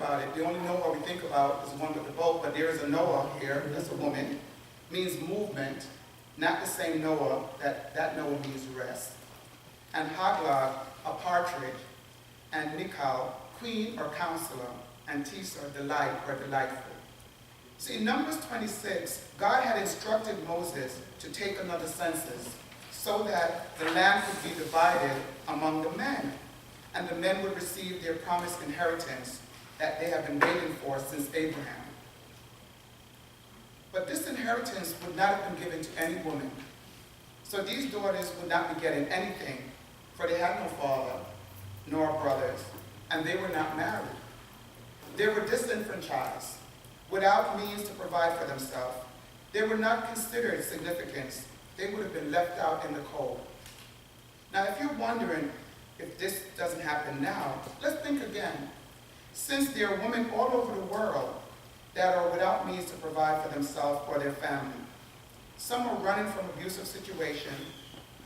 about it, the only Noah we think about is the one with the boat, but there is a Noah here, that's a woman, means movement, not the same Noah, that Noah means rest. And Haglag, a partridge, and Michal, queen or counselor, and Tisa, delight or delightful. See, in Numbers 26, God had instructed Moses to take another census so that the land could be divided among the men, and the men would receive their promised inheritance that they have been waiting for since Abraham. But this inheritance would not have been given to any woman. So these daughters would not be getting anything, for they had no father nor brothers, and they were not married. They were disenfranchised, without means to provide for themselves. They were not considered significant. They would have been left out in the cold. Now, if you're wondering if this doesn't happen now, let's think again. Since there are women all over the world that are without means to provide for themselves or their family. Some are running from abusive situations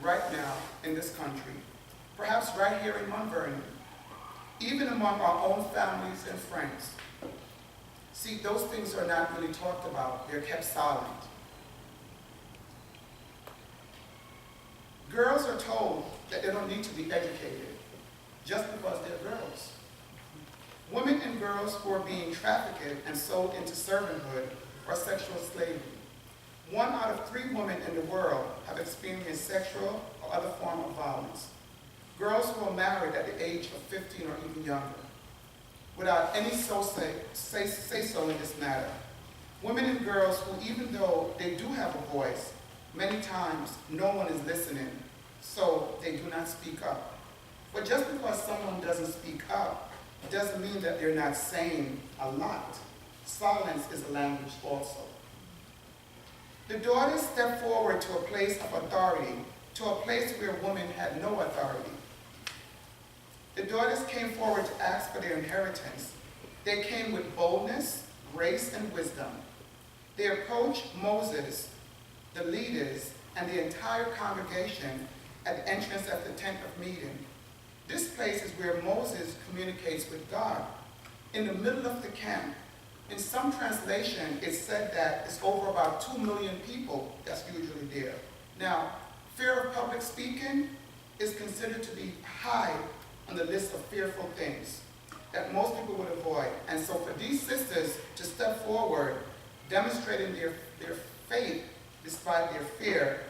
right now in this country, perhaps right here in Mount Vernon, even among our own families and friends. See, those things are not really talked about. They're kept silent. Girls are told that they don't need to be educated just because they're girls. Women and girls who are being trafficked and sold into servanthood or sexual slavery. 1 out of 3 women in the world have experienced sexual or other form of violence. Girls who are married at the age of 15 or even younger, without any say-so in this matter. Women and girls who, even though they do have a voice, many times no one is listening, so they do not speak up. But just because someone doesn't speak up, it doesn't mean that they're not saying a lot. Silence is a language also. The daughters stepped forward to a place of authority, to a place where women had no authority. The daughters came forward to ask for their inheritance. They came with boldness, grace, and wisdom. They approached Moses, the leaders, and the entire congregation at the entrance of the tent of meeting. This place is where Moses communicates with God, in the middle of the camp. In some translation, it said that it's over about 2 million people that's usually there. Now, fear of public speaking is considered to be high on the list of fearful things that most people would avoid. And so for these sisters to step forward, demonstrating their faith despite their fear,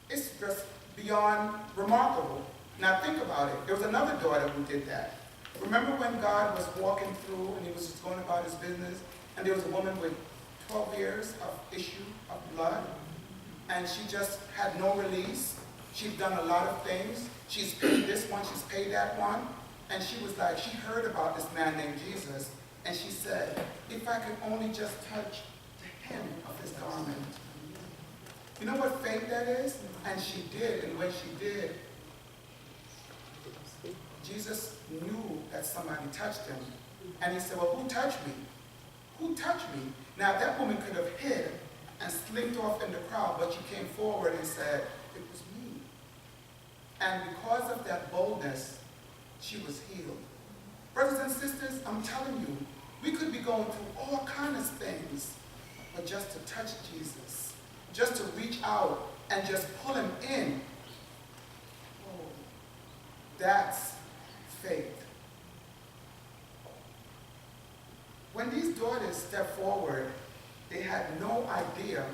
it's just beyond remarkable. Now think about it. There was another daughter who did that. Remember when God was walking through and he was just going about his business, and there was a woman with 12 years of issue of blood, and she just had no release. She's done a lot of things. She's paid this one, she's paid that one. And she was like, she heard about this man named Jesus, and she said, if I could only just touch the hem of his garment. You know what faith that is? And she did, and when she did, Jesus knew that somebody touched him. And he said, well, who touched me? Who touched me? Now, that woman could have hid and slipped off in the crowd, but she came forward and said, it was me. And because of that boldness, she was healed. Brothers and sisters, I'm telling you, we could be going through all kinds of things, but just to touch Jesus, just to reach out and just pull him in, oh, that's faith. When these daughters stepped forward, they had no idea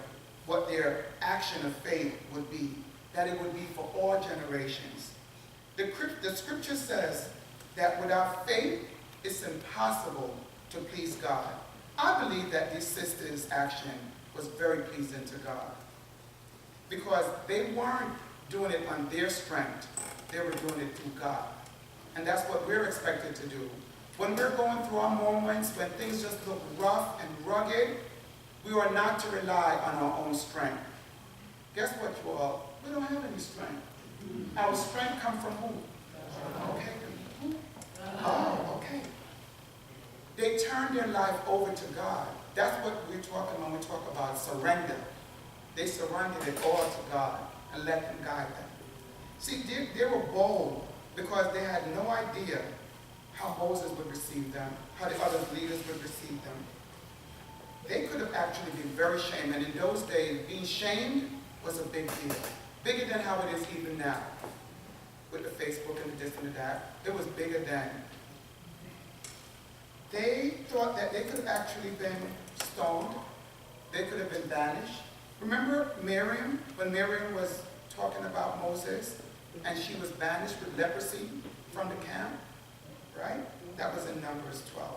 what their action of faith would be, that it would be for all generations. The scripture says that without faith, it's impossible to please God. I believe that these sisters' action was very pleasing to God, because they weren't doing it on their strength, they were doing it through God. And that's what we're expected to do. When we're going through our moments, when things just look rough and rugged, we are not to rely on our own strength. Guess what, you all? We don't have any strength. Our strength comes from who? Okay. Who? Oh, okay. They turn their life over to God. That's what we're talking when we talk about surrender. They surrendered it all to God and let him guide them. See, they were bold because they had no idea how Moses would receive them, how the other leaders would receive them. They could have actually been very shamed, and in those days, being shamed was a big deal. Bigger than how it is even now, with the Facebook and the this and the that. It was bigger then. They thought that they could have actually been stoned. They could have been banished. Remember Miriam, when Miriam was talking about Moses, and she was banished with leprosy from the camp, right? That was in Numbers 12.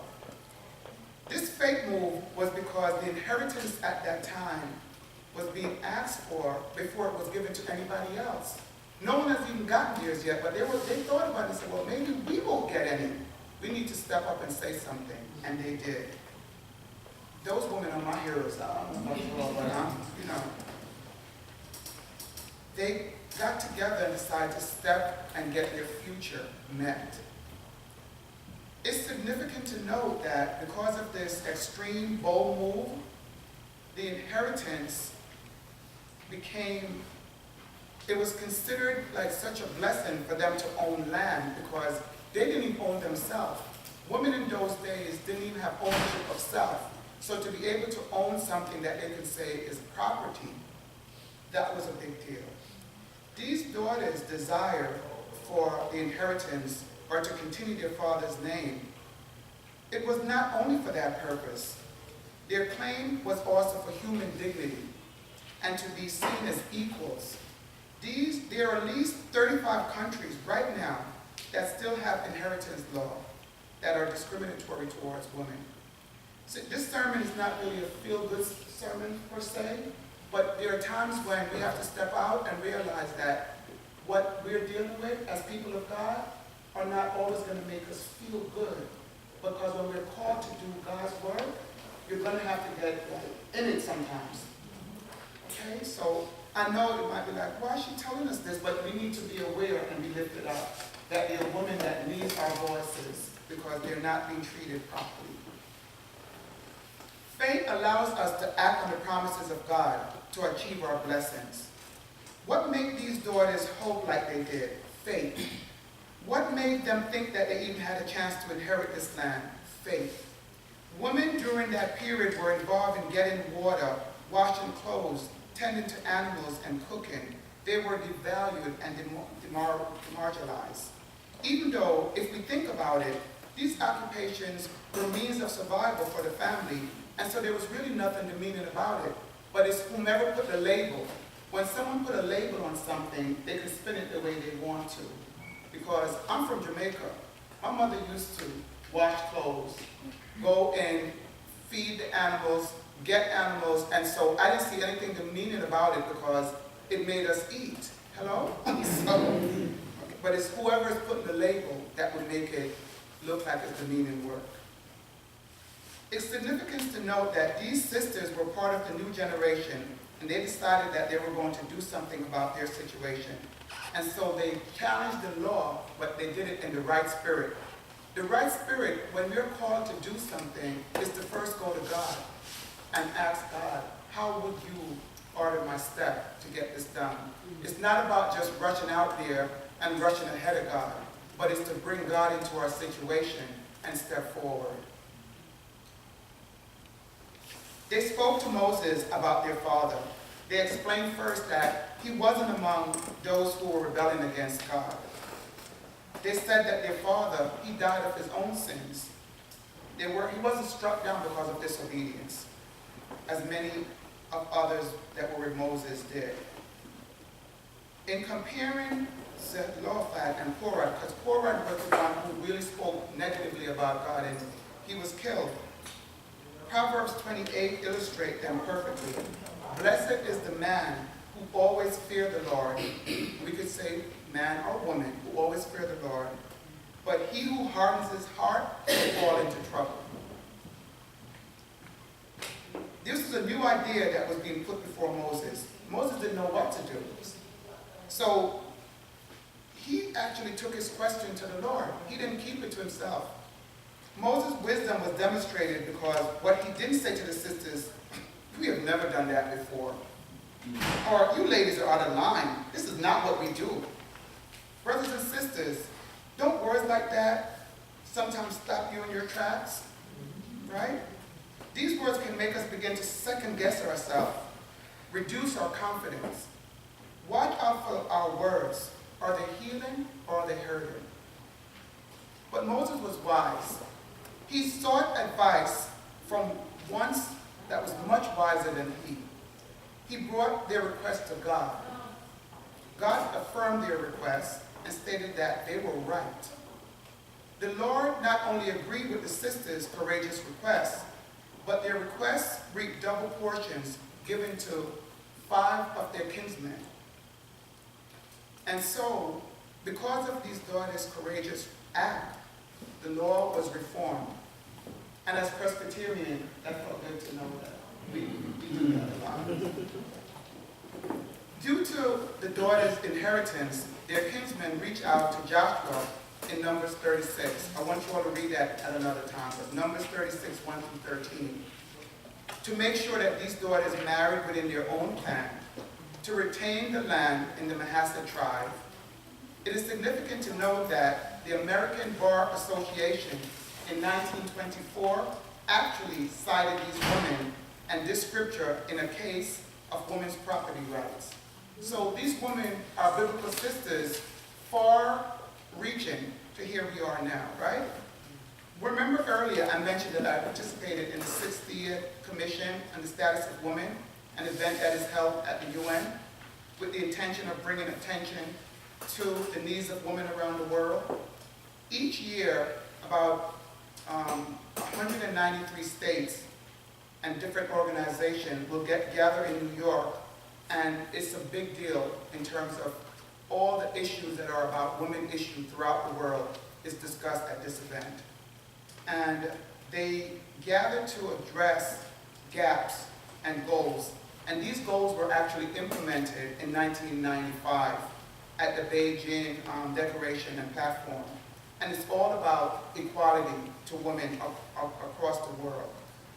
This fake move was because the inheritance at that time was being asked for before it was given to anybody else. No one has even gotten theirs yet, but they thought about it and said, well, maybe we won't get any. We need to step up and say something, and they did. Those women are my heroes. I'm not sure, but they got together and decided to step and get their future met. It's significant to note that because of this extreme, bold move, the inheritance it was considered like such a blessing for them to own land because they didn't even own themselves. Women in those days didn't even have ownership of self. So to be able to own something that they could say is property, that was a big deal. These daughters' desire for the inheritance or to continue their father's name, it was not only for that purpose. Their claim was also for human dignity and to be seen as equals. There are at least 35 countries right now that still have inheritance law that are discriminatory towards women. So this sermon is not really a feel-good sermon per se, but there are times when we have to step out and realize that what we're dealing with as people of God are not always going to make us feel good. Because when we're called to do God's work, you're going to have to get in it sometimes. Okay, so I know it might be like, why is she telling us this? But we need to be aware and be lifted up that there are women that need our voices because they're not being treated properly. Faith allows us to act on the promises of God to achieve our blessings. What made these daughters hope like they did? Faith. What made them think that they even had a chance to inherit this land? Faith. Women during that period were involved in getting water, washing clothes, tending to animals, and cooking. They were devalued and demarginalized. Even though, if we think about it, these occupations were means of survival for the family, and so there was really nothing demeaning about it. But it's whomever put the label. When someone put a label on something, they could spin it the way they want to. Because I'm from Jamaica. My mother used to wash clothes, go and feed the animals, get animals, and so I didn't see anything demeaning about it because it made us eat. Hello? But it's whoever is putting the label that would make it look like it's demeaning work. It's significant to note that these sisters were part of the new generation, and they decided that they were going to do something about their situation. And so they challenged the law, but they did it in the right spirit. The right spirit, when we're called to do something, is to first go to God and ask God, how would you order my step to get this done? It's not about just rushing out there and rushing ahead of God, but it's to bring God into our situation and step forward. They spoke to Moses about their father. They explained first that he wasn't among those who were rebelling against God. They said that their father, he died of his own sins. He wasn't struck down because of disobedience, as many of others that were with Moses did. In comparing Zelophehad and Korah, because Korah was the one who really spoke negatively about God and he was killed. Proverbs 28 illustrates them perfectly. Blessed is the man who always fear the Lord. We could say man or woman who always fear the Lord. But he who hardens his heart will fall into trouble. This is a new idea that was being put before Moses. Moses didn't know what to do. So he actually took his question to the Lord. He didn't keep it to himself. Moses' wisdom was demonstrated because what he didn't say to the sisters, we have never done that before. Or you ladies are out of line. This is not what we do. Brothers and sisters, don't words like that sometimes stop you in your tracks, right? These words can make us begin to second guess ourselves, reduce our confidence. Watch out for our words. Are they healing or are they hurting? But Moses was wise. He sought advice from one that was much wiser than he. He brought their request to God. God affirmed their request and stated that they were right. The Lord not only agreed with the sisters' courageous requests, but their requests reaped double portions given to 5 of their kinsmen. And so, because of these daughters' courageous act, the law was reformed. And as Presbyterian, that felt good to know that. We do that a lot. Due to the daughters' inheritance, their kinsmen reached out to Joshua in Numbers 36. I want you all to read that at another time, but Numbers 36, 1 through 13. To make sure that these daughters married within their own clan, to retain the land in the Manasseh tribe. It is significant to note that the American Bar Association in 1924 actually cited these women and this scripture in a case of women's property rights. So these women are biblical sisters, far-reaching to here we are now, right? Remember earlier I mentioned that I participated in the 60th Commission on the Status of Women, an event that is held at the UN with the intention of bringing attention to the needs of women around the world. Each year, about 193 states and different organizations will gather in New York, and it's a big deal in terms of all the issues that are about women issues throughout the world is discussed at this event. And they gather to address gaps and goals. And these goals were actually implemented in 1995 at the Beijing Declaration and Platform. And it's all about equality to women across the world.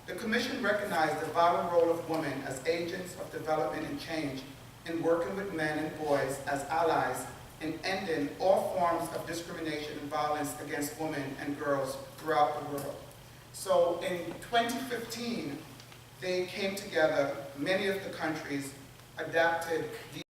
The Commission recognized the vital role of women as agents of development and change in working with men and boys as allies in ending all forms of discrimination and violence against women and girls throughout the world. So in 2015, they came together, many of the countries adapted these